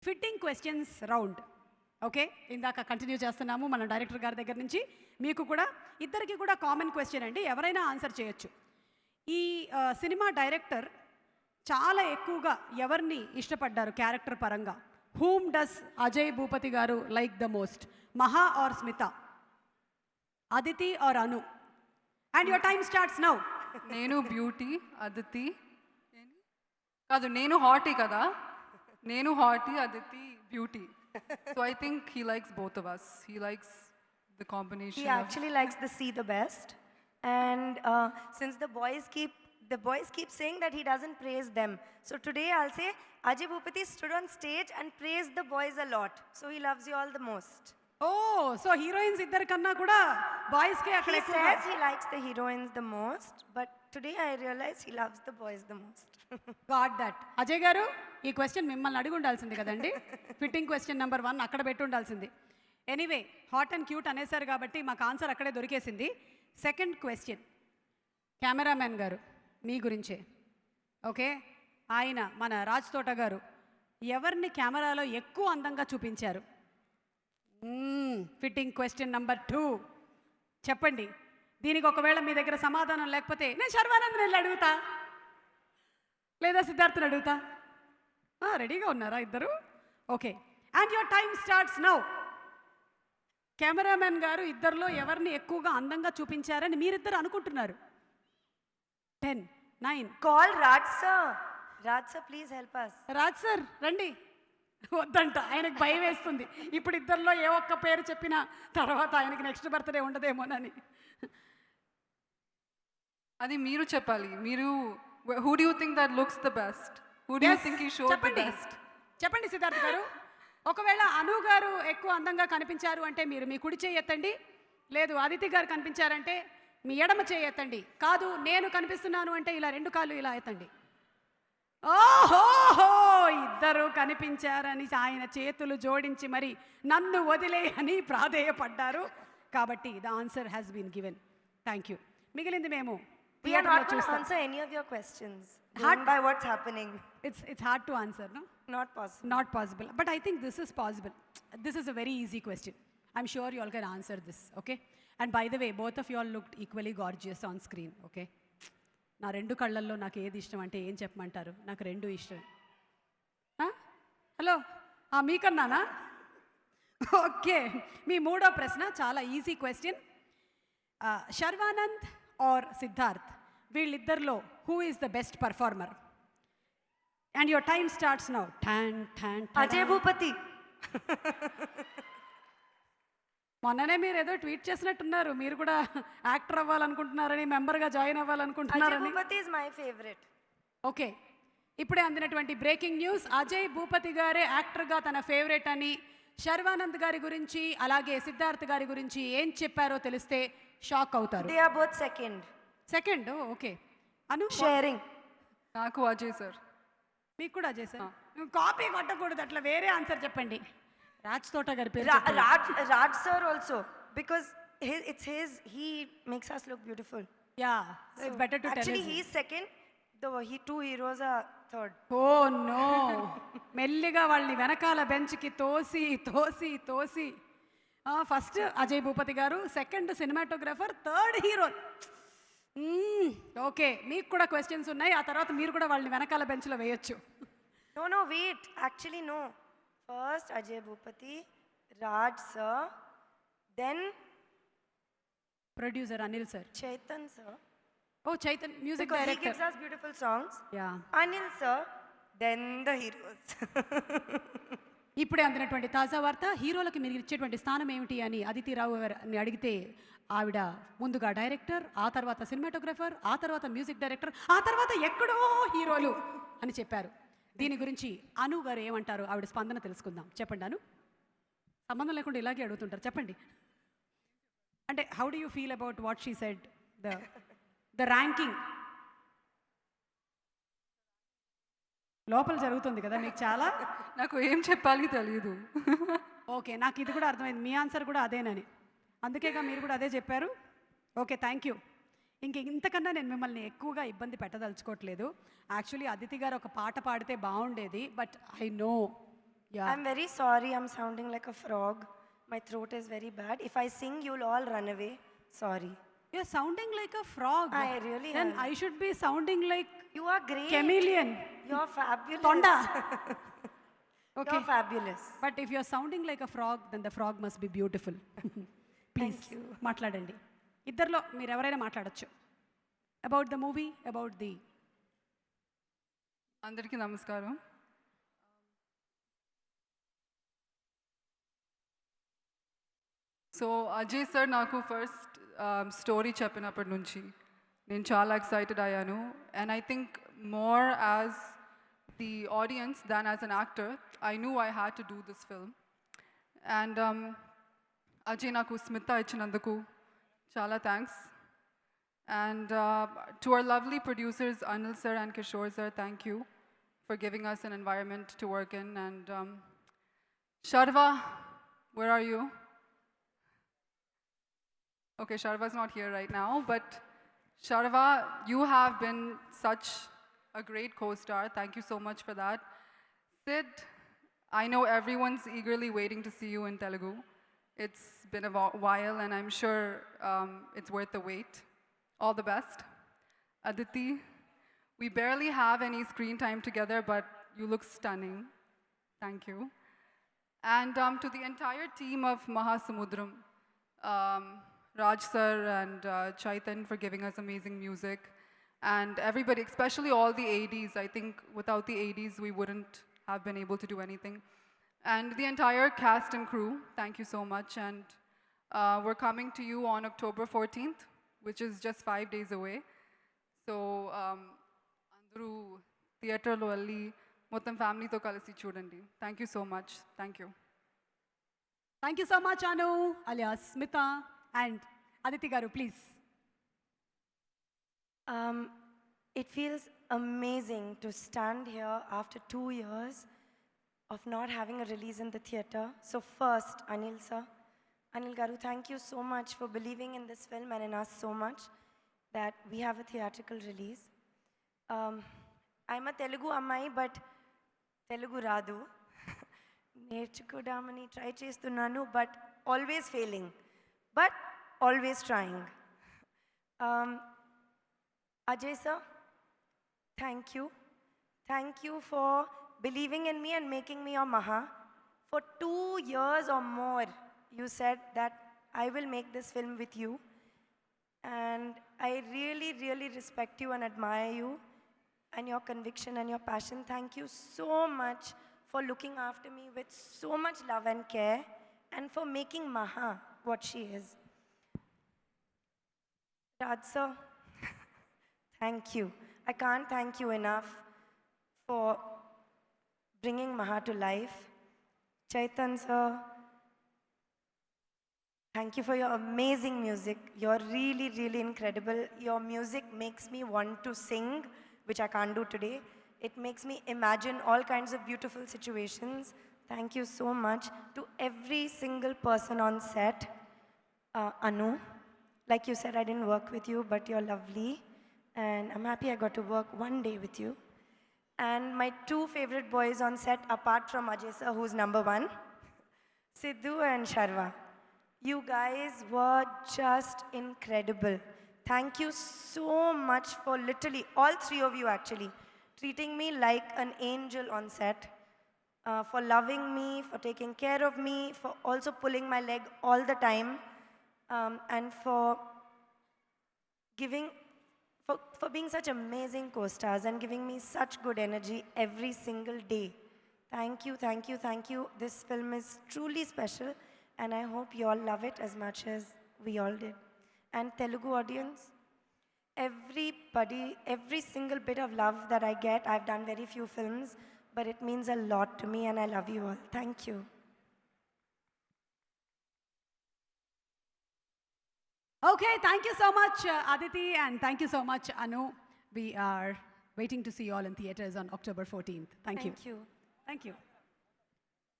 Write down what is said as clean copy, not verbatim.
Fitting questions round. Okay, ఇందాక continue చేస్తున్నాము మన డైరెక్టర్ గారి దగ్గర నుంచి. మీకు కూడా ఇద్దరికి కూడా కామన్ క్వశ్చన్ అండి, ఎవరైనా ఆన్సర్ చేయొచ్చు. ఈ సినిమా డైరెక్టర్ చాలా ఎక్కువగా ఎవరిని ఇష్టపడ్డారు క్యారెక్టర్ పరంగా? Whom does Ajay Bhupathi garu like the most? Maha or Smita, Aditi or Anu? And your time starts now. నేను బ్యూటీ, అదితి కాదు, నేను హాటీ కదా, నేను hottie, Aditi beauty. So I think he likes both of us. He likes the combination. He actually likes the C the best. And since the boys keep saying that he doesn't praise them, so today I'll say Ajay Bhupati stood on stage and praised the boys a lot. So he loves you all the most. Oh, so heroines ఇద్దరి కన్నా కూడా boys కే అక్కడ He ఎక్కువగా. says he likes the heroines the most, but today I realize he loves the boys the most. Got that. Ajay గారు, ఈ question మిమ్మల్ని అడిగి ఉండాల్సింది కదండి. ఫిట్టింగ్ క్వశ్చన్ నెంబర్ 1 అక్కడ పెట్టి ఉండాల్సింది. ఎనీవే, హాట్ అండ్ క్యూట్ అనేసారు కాబట్టి మాకు ఆన్సర్ అక్కడే దొరికేసింది. సెకండ్ క్వశ్చన్ కెమెరామ్యాన్ గారు మీ గురించే. ఓకే, ఆయన మన రాజ్ తోట గారు ఎవరిని కెమెరాలో ఎక్కువ అందంగా చూపించారు? ఫిట్టింగ్ క్వశ్చన్ నెంబర్ 2 చెప్పండి. దీనికి ఒకవేళ మీ దగ్గర సమాధానం లేకపోతే నేను శర్వానంద్ని వెళ్ళి అడుగుతా, లేదా సిద్ధార్థని అడుగుతా. రెడీగా ఉన్నారా ఇద్దరు? Okay, and your time starts now. Cameraman గారు ఇద్దరిలో ఎవరిని ఎక్కువగా అందంగా చూపించారని మీరిద్దరు అనుకుంటున్నారు? 10, 9. Call Raj sir. Raj sir, please help us. Raj sir రండి. వద్దంట, ఆయనకు భయం వేస్తుంది. ఇప్పుడు ఇద్దరిలో ఏ ఒక్క పేరు చెప్పినా తర్వాత ఆయనకి నెక్స్ట్ బర్త్డే ఉండదేమోనని. అది మీరు చెప్పాలి. మీరు who do you think that looks the best? Who do you think he showed the best? చెప్పండి సిద్ధార్థ్ గారు. ఒకవేళ అను గారు ఎక్కువ అందంగా కనిపించారు అంటే మీరు మీ కుడి చేయి ఎత్తండి. లేదు అదితి గారు కనిపించారంటే మీ ఎడమ చేయి ఎత్తండి. కాదు నేను కనిపిస్తున్నాను అంటే ఇలా 2 కాళ్ళు ఇలా ఎత్తండి. ఓహోహో, ఇద్దరు కనిపించారని ఆయన చేతులు జోడించి మరి నన్ను వదిలే అని ప్రాధేయపడ్డారు. కాబట్టి the answer has been given. Thank you. మిగిలింది మేము We are not going to answer any of your questions. Going by what's happening. It's hard to answer, no? Not possible. Not possible. But I think this is possible. This is a very easy question. I'm sure you all can answer this, okay? And by the way, both of you all looked equally gorgeous on screen, okay? నా 2 కళ్ళల్లో నాకు ఏది ఇష్టం అంటే ఏం చెప్పమంటారు? నాకు 2 ఇష్టమే. హలో, మీకన్నానా? ఓకే, మీ 3వ ప్రశ్న చాలా easy question. Sharwanand or Siddharth, వీళ్ళిద్దరిలో who is the best performer? And your time starts now. Ajay Bhupati. మొన్ననే మీరు ఏదో ట్వీట్ చేసినట్టున్నారు, మీరు కూడా యాక్టర్ అవ్వాలనుకుంటున్నారని, మెంబర్గా జాయిన్ అవ్వాలనుకుంటున్నారని. Ajay Bhupati is my favorite. Okay, ఇప్పుడే అందినటువంటి బ్రేకింగ్ న్యూస్. అజయ్ భూపతి గారే యాక్టర్గా తన ఫేవరెట్ అని, శర్వానంద్ గారి గురించి అలాగే సిద్ధార్థ్ గారి గురించి ఏం చెప్పారో తెలిస్తే షాక్ అవుతారు. They are both second. Okay. Anu Sharing. నాకు అజయ్ సార్. మీకు కూడా అజయ్ సార్. కాపీ కొట్టకూడదు, అట్లా వేరే ఆన్సర్ చెప్పండి. రాజ్ తోట గారి పేరు Raj sir also, because he makes us look beautiful. Yeah, it's better to tell Actually, us. he's second. The 2 heroes are third. Oh no, మెల్లిగా వాళ్ళని వెనకాల బెంచ్కి తోసి first Ajay Bhupathi garu, second cinematographer, third hero. Okay, మీకు కూడా క్వశ్చన్స్ ఉన్నాయి. ఆ తర్వాత మీరు కూడా వాళ్ళని వెనకాల బెంచ్లో వేయొచ్చు. No, wait. Actually, no. First Ajay Bhupati, Raj sir, then producer Anil sir. Chaitan sir. Oh Chaitan, music Because he director. gives us beautiful songs. Yeah. Anil sir, then the heroes. ఇప్పుడే అందినటువంటి తాజా వార్త. హీరోలకి మీరు ఇచ్చేటువంటి స్థానం ఏమిటి అని అదితి రావు గారిని అడిగితే ఆవిడ ముందుగా డైరెక్టర్, ఆ తర్వాత సినిమాటోగ్రఫర్, ఆ తర్వాత మ్యూజిక్ డైరెక్టర్, ఆ తర్వాత ఎక్కడో హీరోలు అని చెప్పారు. దీని గురించి అను గారు ఏమంటారు, ఆవిడ స్పందన తెలుసుకుందాం. చెప్పండి అను. సంబంధం లేకుండా ఇలాగే అడుగుతుంటారు, చెప్పండి. అంటే how do you feel about what she said, the ranking? లోపల జరుగుతుంది కదా మీకు చాలా. నాకు ఏం చెప్పాలి తెలియదు. ఓకే, నాకు ఇది కూడా అర్థమైంది, మీ ఆన్సర్ కూడా అదేనని. అందుకేగా మీరు కూడా అదే చెప్పారు. Okay, thank you. ఇంతకన్నా నేను మిమ్మల్ని ఎక్కువగా ఇబ్బంది పెట్టదలుచుకోవట్లేదు. యాక్చువల్లీ అదితి గారు ఒక పాట పాడితే బాగుండేది, but I know Yeah. I'm very sorry I'm sounding like a frog. My throat is very bad. If I sing, you'll all run away. Sorry. You're sounding like a frog. I really Then am. I should be sounding like You are great. chameleon. You're fabulous. Tonda. Okay. You're fabulous. But if you're sounding like a frog, then the frog must be beautiful. Please, you. మాట్లాడండి ఇద్దరిలో మీరు ఎవరైనా మాట్లాడొచ్చు about the movie about the అందరికీ నమస్కారం. So Ajay sir నాకు first story చెప్పినప్పటి నుంచి నేను చాలా ఎక్సైటెడ్ అయ్యాను. And I think more as the audience than as an actor I knew I had to do this film. And Ajay నాకు స్మిత ఇచ్చినందుకు చాలా thanks. And to our lovely producers, Anil sir and Kishore sir, thank you for giving us an environment to work in. And Sharva, where are you? Okay, Sharva's not here right now, but Sharva, you have been such a great co-star. Thank you so much for that. Sid, I know everyone's eagerly waiting to see you in Telugu. It's been a while, and I'm sure it's worth the wait. All the best. Aditi, we barely have any screen time together, but you look stunning. Thank you. And to the entire team of Mahasamudram, Raj sir and Chaitan for giving us amazing music. And everybody, especially all the ADs. I think without the ADs, we wouldn't have been able to do anything. And the entire cast and crew, thank you so much. And we're coming to you on October 14th. Which is just 5 days away. So, andru theatre lo velli mottam family tho kalisi chudandi. Thank you so much. Thank you. Thank you so much Anu alias Smita and Aditi garu please. It feels amazing to stand here after 2 years of not having a release in the theatre. So first, Anil sir, Anil Garu, thank you so much for believing in this film and in us so much that we have a theatrical release. I'm a Telugu ammai, but Telugu radu. నేర్చుకోవడామని try చేస్తున్నాను, but always failing, but always trying. Ajay sir, thank you. Thank you for believing in me and making me your Maha. For 2 years or more, you said that I will make this film with you. And I really, really respect you and admire you and your conviction and your passion. Thank you so much for looking after me with so much love and care and for making Maha what she is. Raj sir, thank you. I can't thank you enough for bringing Maha to life. Chaitan sir, thank you for your amazing music. You're really, really incredible. Your music makes me want to sing, which I can't do today. It makes me imagine all kinds of beautiful situations. Thank you so much to every single person on set. Anu, like you said, I didn't work with you, but you're lovely. And I'm happy I got to work one day with you. And my 2 favorite boys on set, apart from Ajay sir, who's number 1, Sidhu and Sharva. You guys were just incredible. Thank you so much for literally, all 3 of you actually, treating me like an angel on set, for loving me, for taking care of me, for also pulling my leg all the time, and for giving, for being such amazing co-stars and giving me such good energy every single day. Thank you, thank you, thank you. This film is truly special. And I hope you all love it as much as we all did. And Telugu audience, everybody, every single bit of love that I get, I've done very few films, but it means a lot to me and I love you all. Thank you. Okay, thank you so much Aditi and thank you so much Anu. We are waiting to see you all in theatres on October 14th. Thank you. Thank you. Thank you.